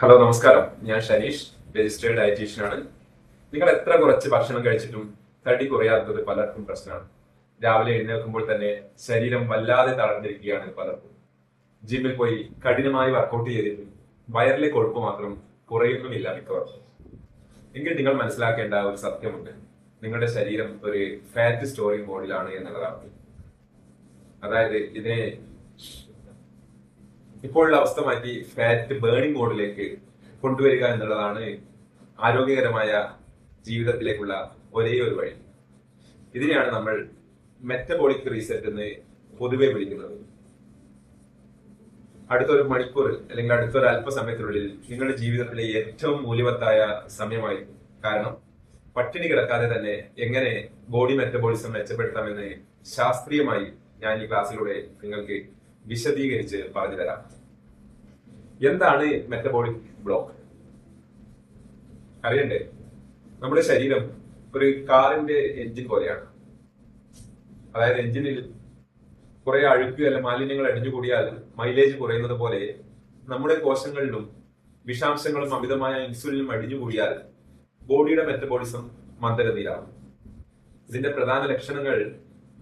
Hello നമസ്കാരം, ഞാൻ Shaneesh, registered ഡയറ്റീഷ്യനാണ്. നിങ്ങൾ എത്ര കുറച്ച് ഭക്ഷണം കഴിച്ചിട്ടും തടി കുറയാത്തത് പലർക്കും പ്രശ്നമാണ്. രാവിലെ എഴുന്നേൽക്കുമ്പോൾ തന്നെ ശരീരം വല്ലാതെ തളർന്നിരിക്കുകയാണ് പലർക്കും. ജിമ്മിൽ പോയി കഠിനമായി വർക്കൗട്ട് ചെയ്തിട്ടും വയറിലെ കൊഴുപ്പ് മാത്രം കുറയുന്നുമില്ല മിക്കവർക്കും. എങ്കിൽ നിങ്ങൾ മനസ്സിലാക്കേണ്ട ഒരു സത്യമുണ്ട്: നിങ്ങളുടെ ശരീരം ഒരു ഫാറ്റ് സ്റ്റോറിംഗ് മോഡിലാണ് എന്നുള്ളതാണ്. അതായത് ഇതിനെ ഇപ്പോഴുള്ള അവസ്ഥ മാറ്റി ഫാറ്റ് ബേണിംഗ് മോഡിലേക്ക് കൊണ്ടുവരിക എന്നുള്ളതാണ് ആരോഗ്യകരമായ ജീവിതത്തിലേക്കുള്ള ഒരേ ഒരു വഴി. ഇതിനെയാണ് നമ്മൾ മെറ്റബോളിക് റീസെറ്റ് എന്ന് പൊതുവെ വിളിക്കുന്നത്. അടുത്തൊരു മണിക്കൂർ അല്ലെങ്കിൽ അടുത്തൊരു അല്പസമയത്തിനുള്ളിൽ നിങ്ങളുടെ ജീവിതത്തിലെ ഏറ്റവും മൂല്യവത്തായ സമയമായിരിക്കും. കാരണം പട്ടിണി കിടക്കാതെ തന്നെ എങ്ങനെ ബോഡി മെറ്റബോളിസം മെച്ചപ്പെടുത്താമെന്ന് ശാസ്ത്രീയമായി ഞാൻ ഈ ക്ലാസ്സിലൂടെ നിങ്ങൾക്ക് വിശദീകരിച്ച് പറഞ്ഞു തരാം. എന്താണ് മെറ്റബോളിക് ബ്ലോക്ക്? അറിയണ്ടേ? നമ്മുടെ ശരീരം ഒരു കാറിന്റെ എഞ്ചിൻ പോലെയാണ്. അതായത് എഞ്ചിനിൽ കുറെ അഴുക്ക് അല്ല മാലിന്യങ്ങൾ അടിഞ്ഞുകൂടിയാൽ മൈലേജ് കുറയുന്നത് പോലെ നമ്മുടെ കോശങ്ങളിലും വിഷാംശങ്ങളും അമിതമായ ഇൻസുലിനും അടിഞ്ഞുകൂടിയാൽ ബോഡിയുടെ മെറ്റബോളിസം മന്ദഗതിയിലാവും. ഇതിന്റെ പ്രധാന ലക്ഷണങ്ങൾ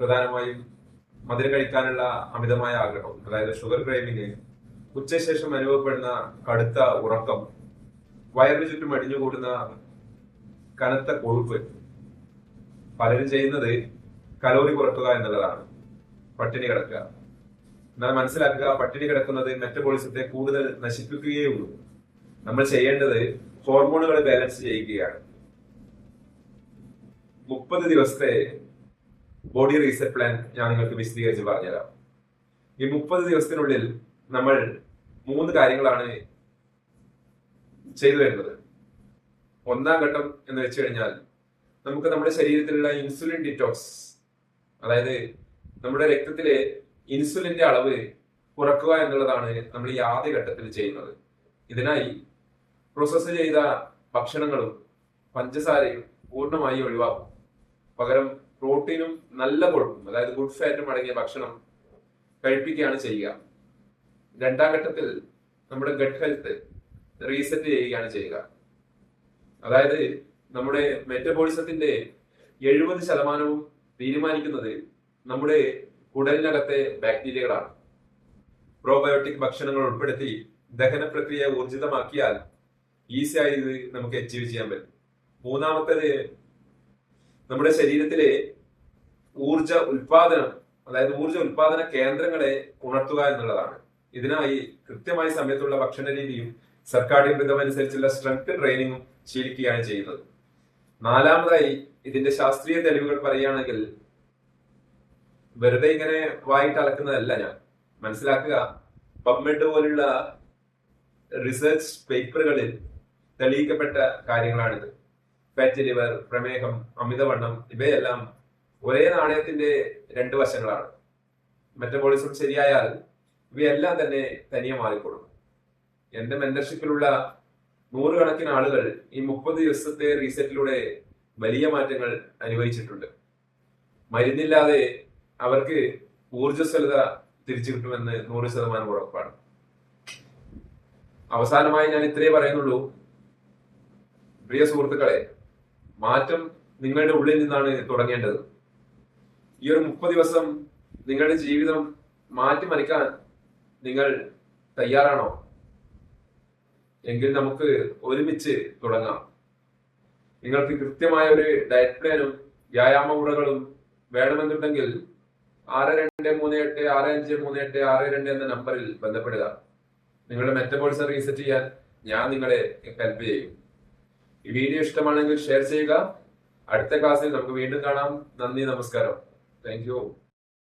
പ്രധാനമായും മധുരം കഴിക്കാനുള്ള അമിതമായ ആഗ്രഹം, അതായത് ഷുഗർ ക്രേവിംഗ്, ഉച്ചശേഷം അനുഭവപ്പെടുന്ന കടുത്ത ഉറക്കം, വയറിന് ചുറ്റും അടിഞ്ഞുകൂടുന്ന കനത്ത കൊഴുപ്പ്. പലരും ചെയ്യുന്നത് കലോറി കുറക്കുക എന്നുള്ളതാണ്, പട്ടിണി കിടക്കുക. എന്നാൽ മനസ്സിലാക്കുക, പട്ടിണി കിടക്കുന്നത് മെറ്റബോളിസത്തെ കൂടുതൽ നശിപ്പിക്കുകയേ ഉള്ളൂ. നമ്മൾ ചെയ്യേണ്ടത് ഹോർമോണുകൾ ബാലൻസ് ചെയ്യുകയാണ്. 30 ദിവസത്തെ ബോഡി റീസെറ്റ് പ്ലാൻ ഞാൻ നിങ്ങൾക്ക് വിശദീകരിച്ച് പറഞ്ഞുതരാം. ഈ 30 ദിവസത്തിനുള്ളിൽ നമ്മൾ 3 കാര്യങ്ങളാണ് ചെയ്തു വരുന്നത്. ഒന്നാം ഘട്ടം എന്ന് വെച്ച് കഴിഞ്ഞാൽ നമുക്ക് നമ്മുടെ ശരീരത്തിലുള്ള ഇൻസുലിൻ ഡിറ്റോക്സ്, അതായത് നമ്മുടെ രക്തത്തിലെ ഇൻസുലിന്റെ അളവ് കുറക്കുക എന്നുള്ളതാണ് നമ്മൾ ഈ ആദ്യ ഘട്ടത്തിൽ ചെയ്യുന്നത്. ഇതിനായി പ്രോസസ്സ് ചെയ്ത ഭക്ഷണങ്ങളും പഞ്ചസാരയും പൂർണ്ണമായി ഒഴിവാക്കും. പകരം പ്രോട്ടീനും നല്ല കൊഴുപ്പും, അതായത് ഗുഡ് ഫാറ്റും അടങ്ങിയ ഭക്ഷണം കഴിപ്പിക്കുകയാണ് ചെയ്യുക. രണ്ടാം ഘട്ടത്തിൽ നമ്മുടെ ഗട്ട് ഹെൽത്ത് റീസെറ്റ് ചെയ്യുകയാണ് ചെയ്യുക. അതായത് നമ്മുടെ മെറ്റബോളിസത്തിന്റെ 70% തീരുമാനിക്കുന്നത് നമ്മുടെ കുടലിനകത്തെ ബാക്ടീരിയകളാണ്. പ്രോബയോട്ടിക് ഭക്ഷണങ്ങൾ ഉൾപ്പെടുത്തി ദഹന പ്രക്രിയ ഊർജിതമാക്കിയാൽ ഈസിയായി ഇത് നമുക്ക് അച്ചീവ് ചെയ്യാൻ പറ്റും. മൂന്നാമത്തേത് നമ്മുടെ ശരീരത്തിലെ ഊർജ ഉൽപാദനം, അതായത് ഊർജ ഉൽപാദന കേന്ദ്രങ്ങളെ ഉണർത്തുക എന്നുള്ളതാണ്. ഇതിനായി കൃത്യമായ സമയത്തുള്ള ഭക്ഷണ രീതിയും സർക്കാരിൻ റിതം അനുസരിച്ചുള്ള സ്ട്രെങ്ത് ട്രെയിനിങ്ങും ശീലിക്കുകയാണ് ചെയ്യുന്നത്. നാലാമതായി ഇതിന്റെ ശാസ്ത്രീയ തെളിവുകൾ പറയുകയാണെങ്കിൽ വെറുതെ ഇങ്ങനെ വായിട്ട് അലക്കുന്നതല്ല ഞാൻ. മനസ്സിലാക്കുക, പബ്മെഡ് പോലുള്ള റിസർച്ച് പേപ്പറുകളിൽ തെളിയിക്കപ്പെട്ട കാര്യങ്ങളാണിത്. ഫാറ്റ് ലിവർ, പ്രമേഹം, അമിതവണ്ണം ഇവയെല്ലാം ഒരേ നാണയത്തിന്റെ 2 വശങ്ങളാണ്. മെറ്റബോളിസം ശരിയായാൽ ഇവയെല്ലാം തന്നെ തനിയെ മാറിക്കൊള്ളും. എന്റെ മെന്റർഷിപ്പിലുള്ള 100 കണക്കിന് ആളുകൾ ഈ 30 ദിവസത്തെ റീസെറ്റിലൂടെ വലിയ മാറ്റങ്ങൾ അനുഭവിച്ചിട്ടുണ്ട്. മരുന്നില്ലാതെ അവർക്ക് ഊർജ്ജസ്വലത തിരിച്ചു കിട്ടുമെന്ന് 100% ഉറപ്പാണ്. അവസാനമായി ഞാൻ ഇത്രയേ പറയുന്നുള്ളൂ. പ്രിയ സുഹൃത്തുക്കളെ, മാറ്റം നിങ്ങളുടെ ഉള്ളിൽ നിന്നാണ് തുടങ്ങേണ്ടത്. ഈ ഒരു 30 ദിവസം നിങ്ങളുടെ ജീവിതം മാറ്റിമറിക്കാൻ നിങ്ങൾ തയ്യാറാണോ? എങ്കിൽ നമുക്ക് ഒരുമിച്ച് തുടങ്ങാം. നിങ്ങൾക്ക് കൃത്യമായ ഒരു ഡയറ്റ് പ്ലാനും വ്യായാമ മുറകളും വേണമെന്നുണ്ടെങ്കിൽ 6238653862 എന്ന നമ്പറിൽ ബന്ധപ്പെടുക. നിങ്ങളുടെ മെറ്റബോളിസം റീസെറ്റ് ചെയ്യാൻ ഞാൻ നിങ്ങളെ ഹെൽപ്പ് ചെയ്യും. ഈ വീഡിയോ ഇഷ്ടമാണെങ്കിൽ ഷെയർ ചെയ്യുക. അടുത്ത ക്ലാസ്സിൽ നമുക്ക് വീണ്ടും കാണാം. നന്ദി, നമസ്കാരം. Thank you.